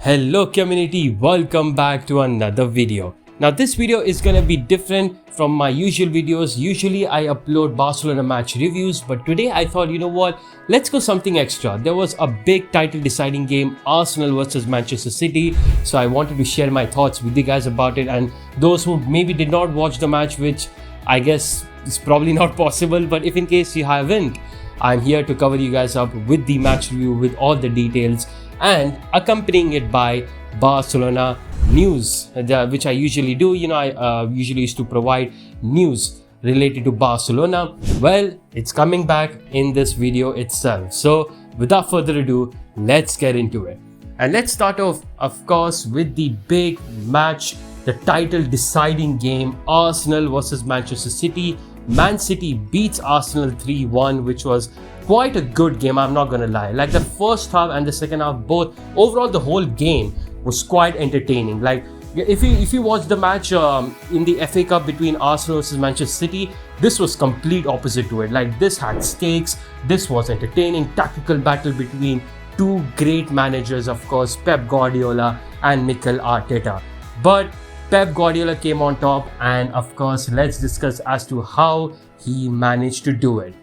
Hello community, welcome back to another video. Now this video is gonna be different from my usual videos. Usually I upload Barcelona match reviews, but today I thought, you know what, let's go something extra. There was a big title deciding game, Arsenal versus Manchester City. So I wanted to share my thoughts with you guys about it, and those who maybe did not watch the match, which I guess is probably not possible, but if in case you haven't, I'm here to cover you guys up with the match review with all the details and accompanying it by Barcelona news, which I usually do. I usually used to provide news related to Barcelona. Well, it's coming back in this video itself. So without further ado, let's get into it. And let's start off, of course, with the big match, the title deciding game, Arsenal versus Manchester City. Man City beats Arsenal 3-1, which was quite a good game, I'm not gonna lie. Like the first half and the second half, both, overall the whole game was quite entertaining. Like if you watch the match in the FA Cup between Arsenal versus Manchester City, this was complete opposite to it. Like this had stakes, this was entertaining, tactical battle between two great managers, of course, Pep Guardiola and Mikel Arteta. But Pep Guardiola came on top, and of course, let's discuss as to how he managed to do it.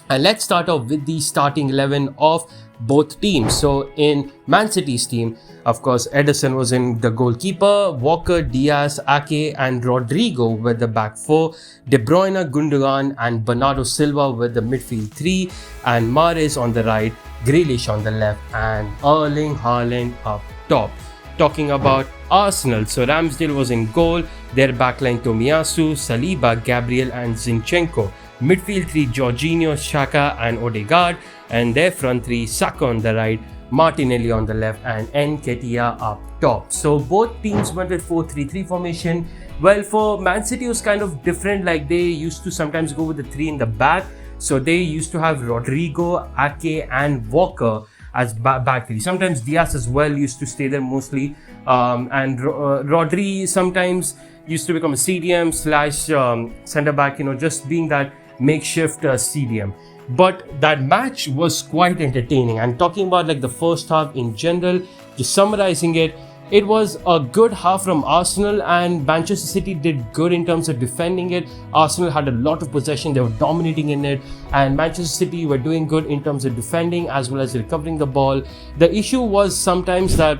And let's start off with the starting 11 of both teams. So in Man City's team, of course, Ederson was in the goalkeeper, Walker, Diaz, Ake and Rodrigo with the back four, De Bruyne, Gundogan and Bernardo Silva with the midfield three, and Mahrez on the right, Grealish on the left, and Erling Haaland up top. Talking about Arsenal, so Ramsdale was in goal, their backline Tomiyasu, Saliba, Gabriel and Zinchenko. Midfield three, Jorginho, Xhaka and Odegaard, and their front three, Saka on the right, Martinelli on the left and Nketiah up top. So both teams went with 4-3-3 formation. Well, for Man City it was kind of different. Like they used to sometimes go with the three in the back. So they used to have Rodrigo, Ake and Walker as back three. Sometimes Diaz as well used to stay there mostly, and Rodri sometimes used to become a CDM / centre back, just being that makeshift CDM. But that match was quite entertaining. And talking about like the first half in general, just summarizing it, it was a good half from Arsenal, and Manchester City did good in terms of defending it. Arsenal had a lot of possession, they were dominating in it, and Manchester City were doing good in terms of defending as well as recovering the ball. The issue was sometimes that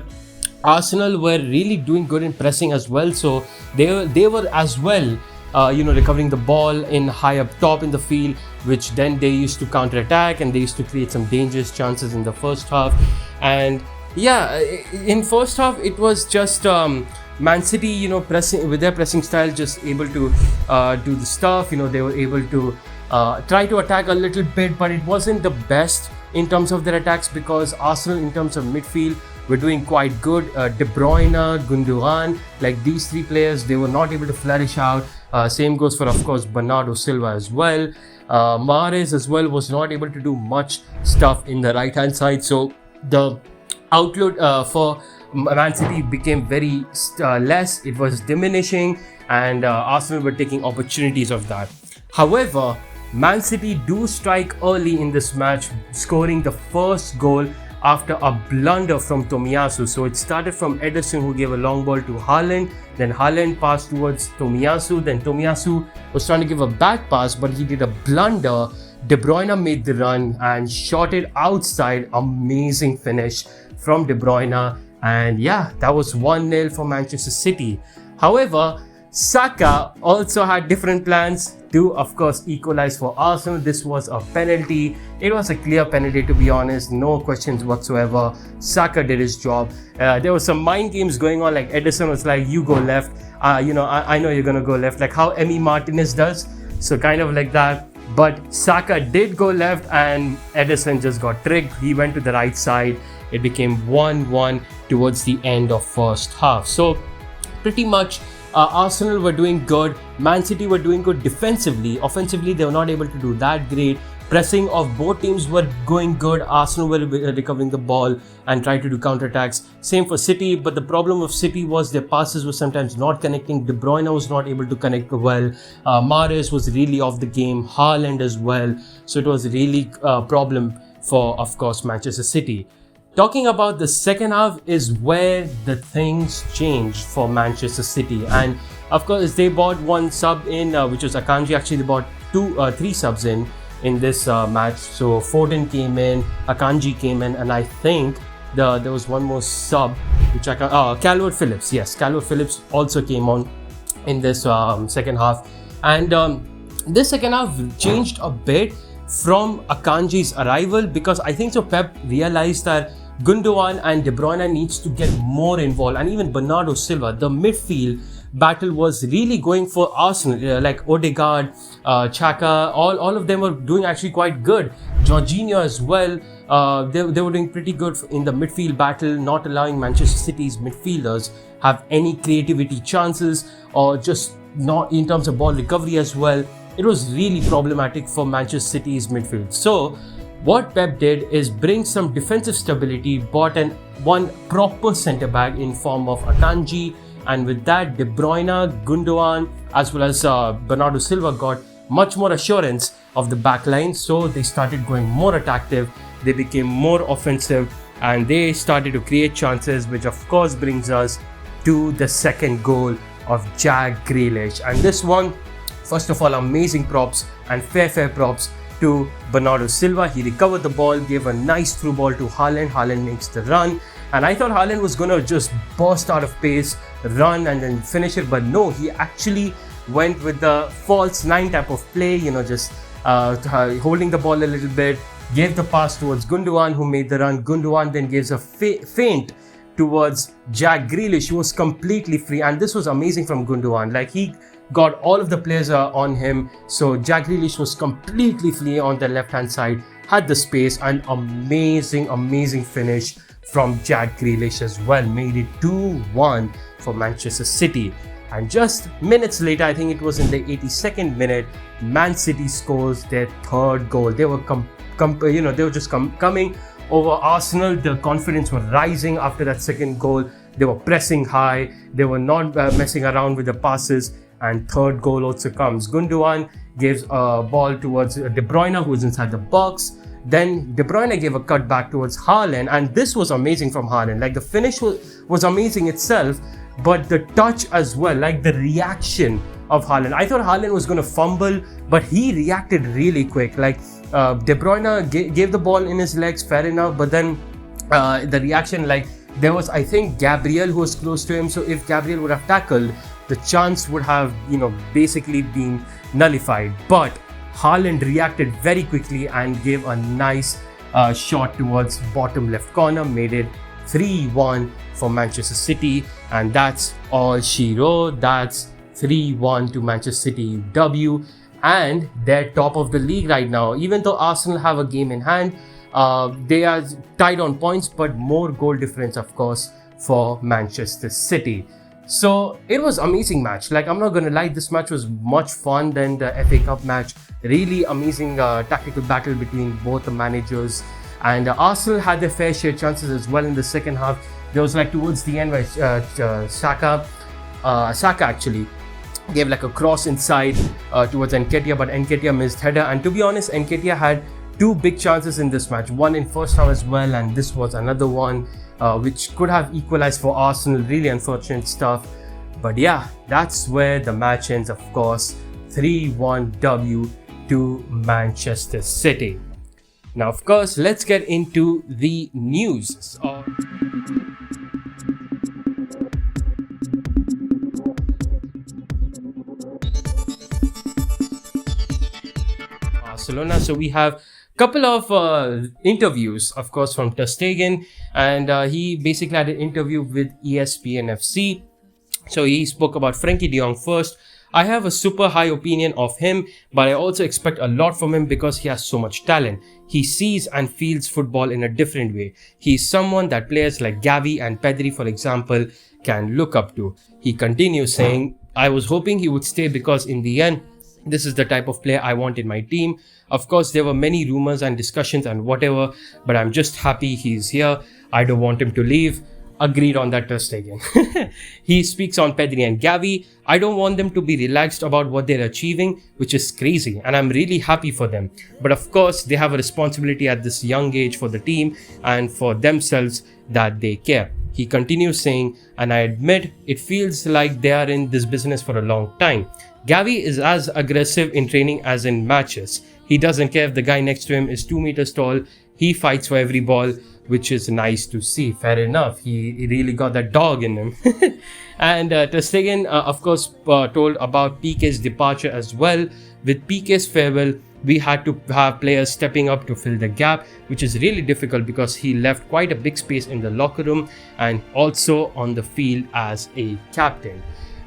Arsenal were really doing good in pressing as well, so they were as well recovering the ball in high up top in the field, which then they used to counter-attack and they used to create some dangerous chances in the first half. And yeah, in first half it was just Man City, pressing with their pressing style, just able to do the stuff. They were able to try to attack a little bit, but it wasn't the best in terms of their attacks, because Arsenal in terms of midfield were doing quite good. De Bruyne, Gundogan, like these three players, they were not able to flourish out. Same goes for, of course, Bernardo Silva as well. Mahrez as well was not able to do much stuff in the right hand side. So the outlook for Man City became very less. It was diminishing, and Arsenal were taking opportunities of that. However, Man City do strike early in this match, scoring the first goal after a blunder from Tomiyasu. So it started from Ederson, who gave a long ball to Haaland, then Haaland passed towards Tomiyasu, then Tomiyasu was trying to give a back pass, but he did a blunder. De Bruyne made the run and shot it outside. Amazing finish from De Bruyne, and yeah, that was 1-0 for Manchester City. However, Saka also had different plans to, of course, equalize for Arsenal. This was a penalty. It was a clear penalty, to be honest, no questions whatsoever. Saka did his job. There were some mind games going on, like Ederson was like, you go left, I know you're gonna go left, like how Emi Martinez does, so kind of like that. But Saka did go left and Ederson just got tricked. He went to the right side. It became 1-1 towards the end of first half. So pretty much Arsenal were doing good, Man City were doing good defensively. Offensively, they were not able to do that great. Pressing of both teams were going good. Arsenal were recovering the ball and trying to do counterattacks. Same for City, but the problem of City was their passes were sometimes not connecting. De Bruyne was not able to connect well. Mahrez was really off the game. Haaland as well. So it was really a problem for, of course, Manchester City. talking about the second half is where the things changed for Manchester City. And of course, they bought one sub in, which was Akanji. Actually, they bought three subs in this match. So Foden came in, Akanji came in, and I think there was one more sub, which Calvert Phillips. Yes, Calvert Phillips also came on in this second half. And this second half changed a bit from Akanji's arrival, because I think so Pep realized that Gundogan and De Bruyne needs to get more involved, and even Bernardo Silva. The midfield battle was really going for Arsenal, like Odegaard, Xhaka, all of them were doing actually quite good. Jorginho as well, they were doing pretty good in the midfield battle, not allowing Manchester City's midfielders have any creativity chances, or just not in terms of ball recovery as well. It was really problematic for Manchester City's midfield. So what Pep did is bring some defensive stability, bought one proper centre back in form of Akanji, and with that De Bruyne, Gundogan as well as Bernardo Silva got much more assurance of the back line. So they started going more attackive, they became more offensive, and they started to create chances, which of course brings us to the second goal of Jack Grealish. And this one, first of all, amazing props and fair props to Bernardo Silva. He recovered the ball, gave a nice through ball to Haaland. Haaland makes the run, and I thought Haaland was going to just burst out of pace, run and then finish it, but no, he actually went with the false nine type of play, just holding the ball a little bit, gave the pass towards Gundogan, who made the run. Gundogan then gives a feint towards Jack Grealish, who was completely free, and this was amazing from Gundogan. Like, he got all of the players on him, so Jack Grealish was completely free on the left hand side, had the space, and amazing finish from Jack Grealish as well, made it 2-1 for Manchester City. And just minutes later, I think it was in the 82nd minute, Man City scores their third goal. They were coming over Arsenal. The confidence was rising after that second goal. They were pressing high, they were not messing around with the passes. And third goal also comes. Gundogan gives a ball towards De Bruyne, who is inside the box. Then De Bruyne gave a cut back towards Haaland, and this was amazing from Haaland. Like, the finish was amazing itself, but the touch as well, like the reaction of Haaland. I thought Haaland was going to fumble, but he reacted really quick. Like, De Bruyne gave the ball in his legs, fair enough, but then the reaction, like, there was, I think, Gabriel who was close to him. So if Gabriel would have tackled, the chance would have, basically been nullified. But Haaland reacted very quickly and gave a nice shot towards bottom left corner, made it 3-1 for Manchester City. And that's all she wrote. That's 3-1 to Manchester City W. And they're top of the league right now. Even though Arsenal have a game in hand, they are tied on points, but more goal difference, of course, for Manchester City. So it was amazing match. Like, I'm not gonna lie, this match was much fun than the FA Cup match. Really amazing tactical battle between both the managers, and Arsenal had their fair share chances as well in the second half. There was, like, towards the end where Saka actually gave like a cross inside towards Nketiah, but Nketiah missed header. And to be honest, Nketiah had two big chances in this match, one in first half as well, and this was another one which could have equalized for Arsenal. Really unfortunate stuff, but yeah, that's where the match ends, of course. 3-1 W to Manchester City. Now, of course, let's get into the news. Barcelona. So we have couple of interviews, of course, from Ter Stegen, and he basically had an interview with ESPN FC. So he spoke about Frenkie de Jong first. I have a super high opinion of him, but I also expect a lot from him because he has so much talent. He sees and feels football in a different way. He's someone that players like Gavi and Pedri, for example, can look up to. He continues saying, I was hoping he would stay because in the end, this is the type of player I want in my team. Of course, there were many rumors and discussions and whatever, but I'm just happy he's here. I don't want him to leave. Agreed on that, Ter Stegen. He speaks on Pedri and Gavi. I don't want them to be relaxed about what they're achieving, which is crazy, and I'm really happy for them. But of course, they have a responsibility at this young age for the team and for themselves that they care. He continues saying, and I admit it feels like they are in this business for a long time. Gavi is as aggressive in training as in matches. He doesn't care if the guy next to him is 2 meters tall. He fights for every ball, which is nice to see. Fair enough. He really got that dog in him. And Ter Stegen, of course, told about Piqué's departure as well. With Piqué's farewell, we had to have players stepping up to fill the gap, which is really difficult because he left quite a big space in the locker room and also on the field as a captain.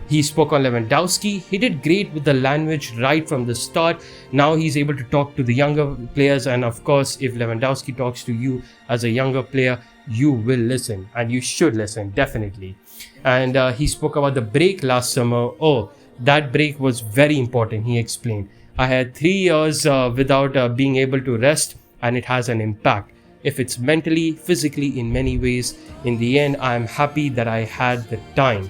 He spoke on Lewandowski. He did great with the language right from the start. Now he's able to talk to the younger players, and of course, if Lewandowski talks to you as a younger player, you will listen, and you should listen, definitely. And he spoke about the break last summer. Oh, that break was very important, he explained. I had 3 years without being able to rest, and it has an impact. If it's mentally, physically, in many ways, in the end, I am happy that I had the time.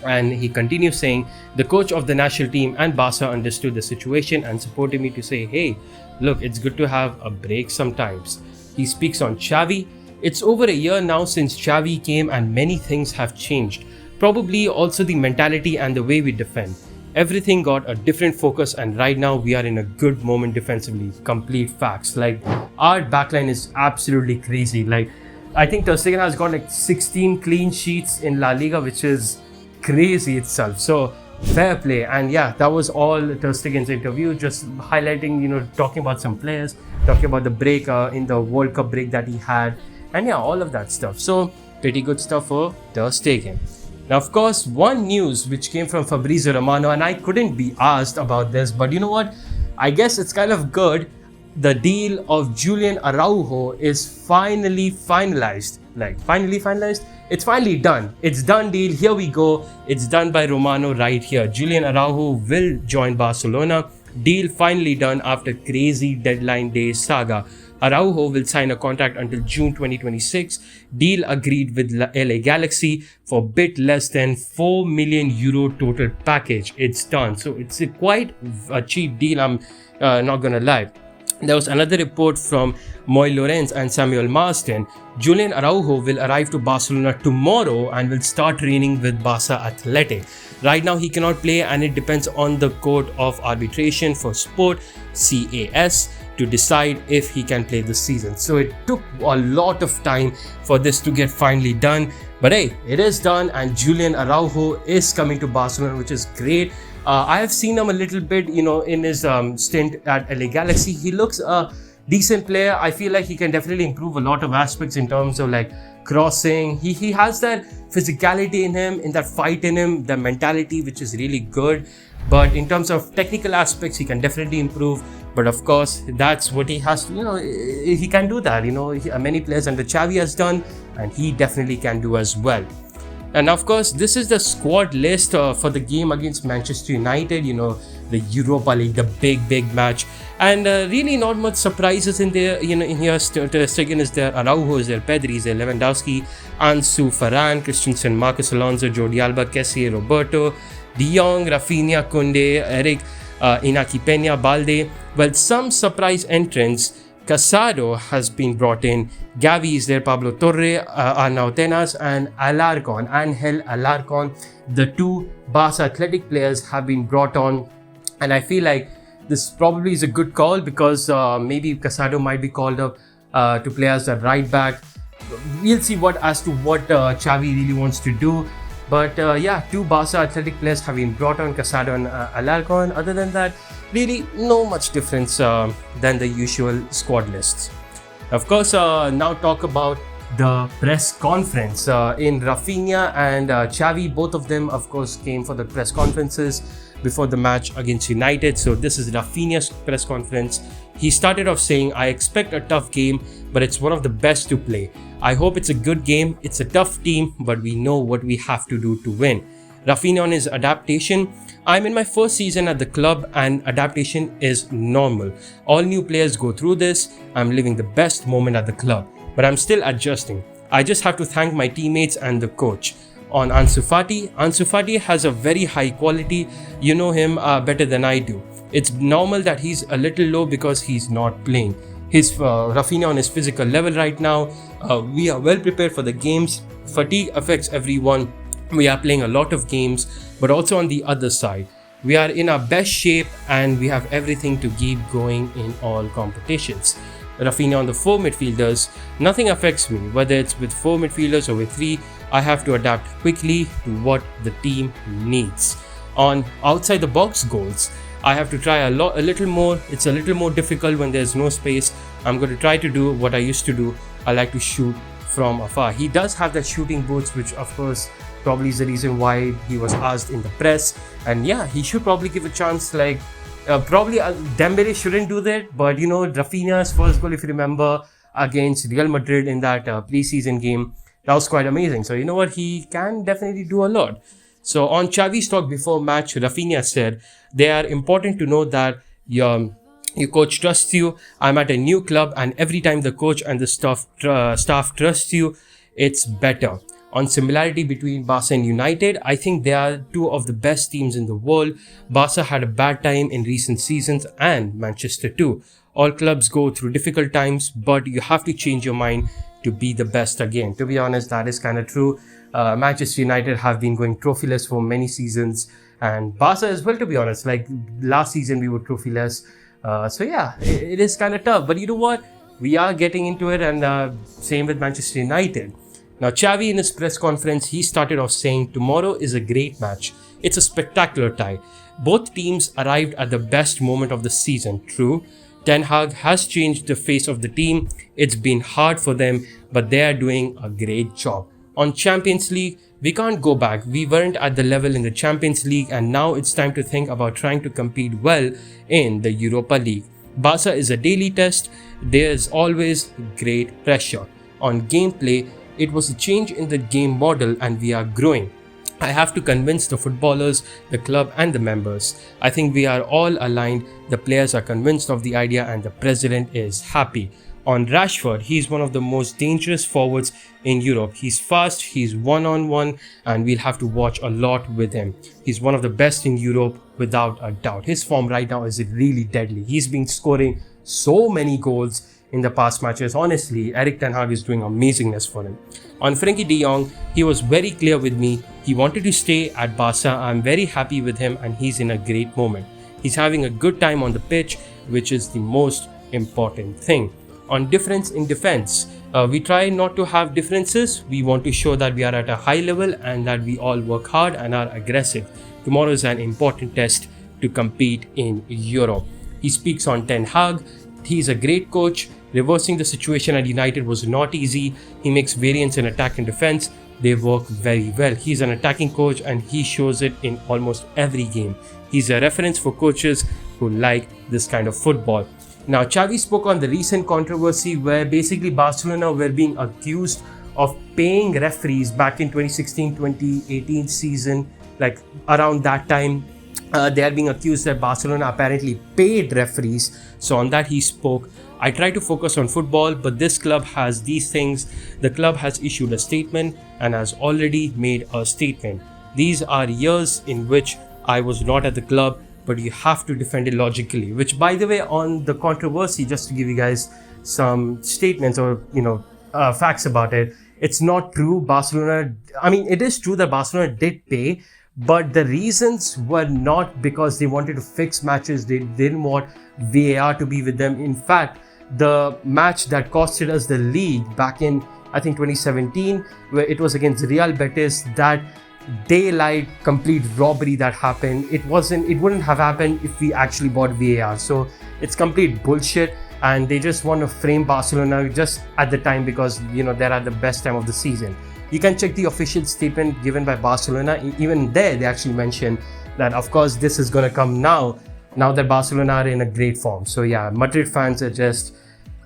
And he continues saying, the coach of the national team and Barca understood the situation and supported me to say, hey, look, it's good to have a break sometimes. He speaks on Xavi. It's over a year now since Xavi came and many things have changed. Probably also the mentality and the way we defend. Everything got a different focus, and right now we are in a good moment defensively. Complete facts. Like, our backline is absolutely crazy. Like, I think Ter Stegen has got like 16 clean sheets in La Liga, which is crazy itself. So fair play. And yeah, that was all Ter Stegen's interview, just highlighting, talking about some players, talking about the break in the World Cup break that he had, and yeah, all of that stuff. So pretty good stuff for Ter Stegen. Now, of course, one news which came from Fabrizio Romano, and I couldn't be asked about this, but you know what, I guess it's kind of good. The deal of Julian Araujo is finally finalized. Like, finally finalized? It's finally done. It's done deal. Here we go. It's done by Romano right here. Julian Araujo will join Barcelona. Deal finally done after crazy deadline day saga. Araujo will sign a contract until June 2026. Deal agreed with LA Galaxy for a bit less than €4 million total package. It's done. So it's quite a cheap deal. I'm not gonna lie. There was another report from Moy Lorenz and Samuel Marsden. Julian Araujo will arrive to Barcelona tomorrow and will start training with Barça Athletic. Right now he cannot play, and it depends on the Court of Arbitration for Sport, CAS, to decide if he can play this season. So it took a lot of time for this to get finally done. But hey, it is done, and Julian Araujo is coming to Barcelona, which is great. I have seen him a little bit, in his stint at LA Galaxy. He looks a decent player. I feel like he can definitely improve a lot of aspects in terms of like crossing. He has that physicality in him, in that fight in him, the mentality, which is really good. But in terms of technical aspects, he can definitely improve. But of course, that's what he has to, he can do that. Many players under Xavi has done, and he definitely can do as well. And of course, this is the squad list for the game against Manchester United, the Europa League, the big match. And really not much surprises in there, in here. Ter Stegen is there, Araujo is there, Pedri is there, Lewandowski, Ansu, Varane, Christensen, Marcos Alonso, Jordi Alba, Kessie, Roberto, De Jong, Rafinha, Koundé, Eric, Inaki Peña, Balde. Well, some surprise entrants. Casado has been brought in, Gavi is there, Pablo Torre, Arnau Tenas, and Angel Alarcon. The two Barça Athletic players have been brought on, and I feel like this probably is a good call because maybe Casado might be called up to play as a right back. We'll see what Xavi really wants to do. But yeah, two Barça Athletic players have been brought on, Casado and Alarcon. Other than that, really no much difference than the usual squad lists. Of course, now talk about the press conference. In Rafinha and Xavi, both of them of course came for the press conferences before the match against United. So this is Rafinha's press conference. He started off saying, I expect a tough game, but it's one of the best to play. I hope it's a good game. It's a tough team, but we know what we have to do to win. Rafinha on his adaptation. I'm in my first season at the club and adaptation is normal. All new players go through this. I'm living the best moment at the club, but I'm still adjusting. I just have to thank my teammates and the coach. On Ansu Fati has a very high quality. You know him better than I do. It's normal that he's a little low because he's not playing. His Rafinha on his physical level right now. We are well prepared for the games. Fatigue affects everyone. We are playing a lot of games, but also on the other side, we are in our best shape and we have everything to keep going in all competitions. Rafinha on the 4 midfielders, nothing affects me, whether it's with 4 midfielders or with 3, I have to adapt quickly to what the team needs. On outside the box goals, I have to try a little more. It's a little more difficult when there's no space. I'm going to try to do what I used to do. I like to shoot from afar. He does have that shooting boots, which of course probably is the reason why he was asked in the press. And yeah, he should probably give a chance. Like probably Dembele shouldn't do that, but you know, Rafinha's first goal, if you remember, against Real Madrid in that preseason game, that was quite amazing. So you know what, he can definitely do a lot. So on Xavi's talk before match, Rafinha said, "They are important to know that your coach trusts you. I'm at a new club, and every time the coach and the staff trusts you, it's better." On similarity between Barca and United, I think they are two of the best teams in the world. Barca had a bad time in recent seasons and Manchester too. All clubs go through difficult times, but you have to change your mind to be the best again. To be honest, that is kind of true. Manchester United have been going trophyless for many seasons, and Barca as well, to be honest. Like last season we were trophyless. So yeah, it is kind of tough. But you know what? We are getting into it, and same with Manchester United. Now, Xavi in his press conference, he started off saying, "Tomorrow is a great match. It's a spectacular tie. Both teams arrived at the best moment of the season. True, Ten Hag has changed the face of the team. It's been hard for them, but they are doing a great job. On Champions League, we can't go back. We weren't at the level in the Champions League, and now it's time to think about trying to compete well in the Europa League. Barca is a daily test. There's always great pressure. On gameplay, it was a change in the game model and we are growing. I have to convince the footballers, the club and the members. I think we are all aligned. The players are convinced of the idea and the president is happy." On Rashford, he's one of the most dangerous forwards in Europe. He's fast, he's one-on-one, and we'll have to watch a lot with him. He's one of the best in Europe without a doubt. His form right now is really deadly. He's been scoring so many goals in the past matches. Honestly, Erik ten Hag is doing amazingness for him. On Frenkie de Jong, he was very clear with me. He wanted to stay at Barca. I'm very happy with him and he's in a great moment. He's having a good time on the pitch, which is the most important thing. On difference in defense, we try not to have differences. We want to show that we are at a high level and that we all work hard and are aggressive. Tomorrow is an important test to compete in Europe. He speaks on Ten Hag. He's a great coach. Reversing the situation at United was not easy. He makes variance in attack and defense. They work very well. He's an attacking coach and he shows it in almost every game. He's a reference for coaches who like this kind of football. Now, Xavi spoke on the recent controversy where basically Barcelona were being accused of paying referees back in 2016-2018 season, like around that time. They are being accused that Barcelona apparently paid referees. So on that he spoke, "I try to focus on football, but this club has these things. The club has issued a statement and has already made a statement. These are years in which I was not at the club, but you have to defend it logically." Which, by the way, on the controversy, just to give you guys some statements or facts about it, it's not true. Barcelona, I mean, it is true that Barcelona did pay, but the reasons were not because they wanted to fix matches. They didn't want VAR to be with them. In fact, the match that costed us the league back in, I think, 2017, where it was against Real Betis, that daylight complete robbery that happened, it wouldn't have happened if we actually bought VAR. So it's complete bullshit, and they just want to frame Barcelona just at the time because they're at the best time of the season. You can check the official statement given by Barcelona. Even there, they actually mention that, of course, this is going to come now that Barcelona are in a great form. So yeah, Madrid fans are just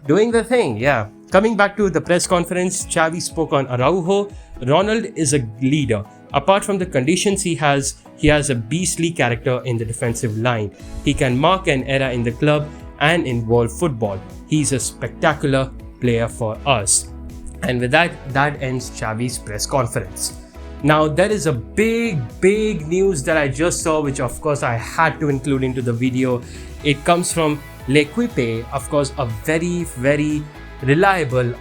doing the thing. Yeah. Coming back to the press conference, Xavi spoke on Araujo. "Ronald is a leader. Apart from the conditions he has a beastly character in the defensive line. He can mark an era in the club and in world football. He's a spectacular player for us." And with that ends Xavi's press conference. Now there is a big news that I just saw, which of course I had to include into the video. It comes from L'Equipe, of course, a very reliable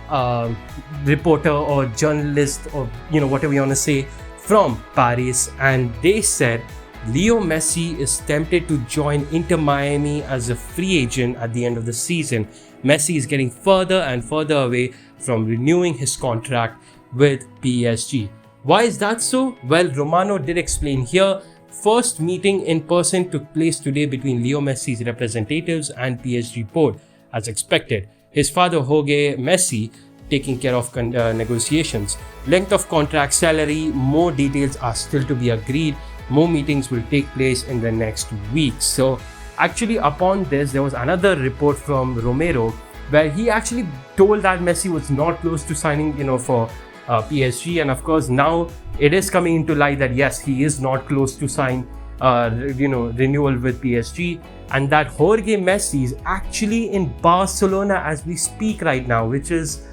reporter or journalist, or whatever you want to say, from Paris, and they said Leo Messi is tempted to join Inter Miami as a free agent at the end of the season. Messi is getting further and further away from renewing his contract with PSG. Why is that so? Well, Romano did explain here. First meeting in person took place today between Leo Messi's representatives and PSG board, as expected. His father, Jorge Messi, taking care of negotiations. Length of contract, salary, more details are still to be agreed. More meetings will take place in the next week. So actually upon this, there was another report from Romero where he actually told that Messi was not close to signing, for PSG. And of course, now it is coming into light that yes, he is not close to sign, renewal with PSG. And that Jorge Messi is actually in Barcelona as we speak right now, which is,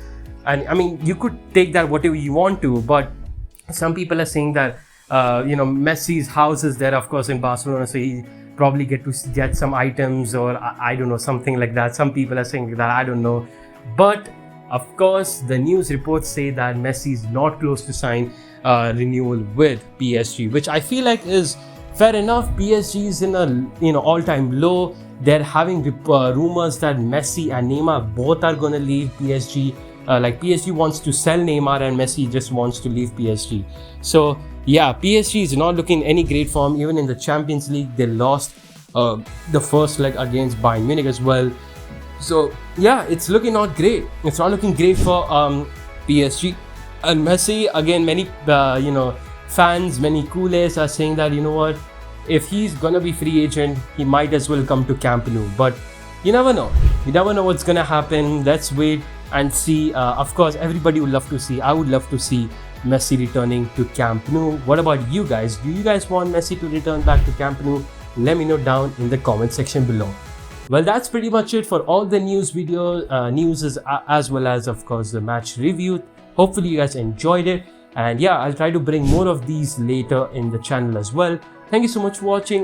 and I mean, you could take that whatever you want to, but some people are saying that, Messi's house is there, of course, in Barcelona, so he probably get some items, or I don't know, something like that. Some people are saying that, I don't know. But of course, the news reports say that Messi is not close to sign renewal with PSG, which I feel like is fair enough. PSG is in a all-time low. They're having rumors that Messi and Neymar both are going to leave PSG. Like PSG wants to sell Neymar and Messi just wants to leave PSG. So yeah, PSG is not looking any great form. Even in the Champions League, they lost the first leg against Bayern Munich as well. So yeah, it's looking not great. It's not looking great for PSG. And Messi, again, many fans, many Kool-Aids are saying that, if he's gonna be free agent, he might as well come to Camp Nou. But you never know. You never know what's gonna happen. Let's wait and see. Of course, everybody would love to see. I would love to see Messi returning to Camp Nou. What about you guys? Do you guys want Messi to return back to Camp Nou? Let me know down in the comment section below. Well, that's pretty much it for all the news as well as, of course, the match review. Hopefully you guys enjoyed it, and yeah, I'll try to bring more of these later in the channel as well. Thank you so much for watching.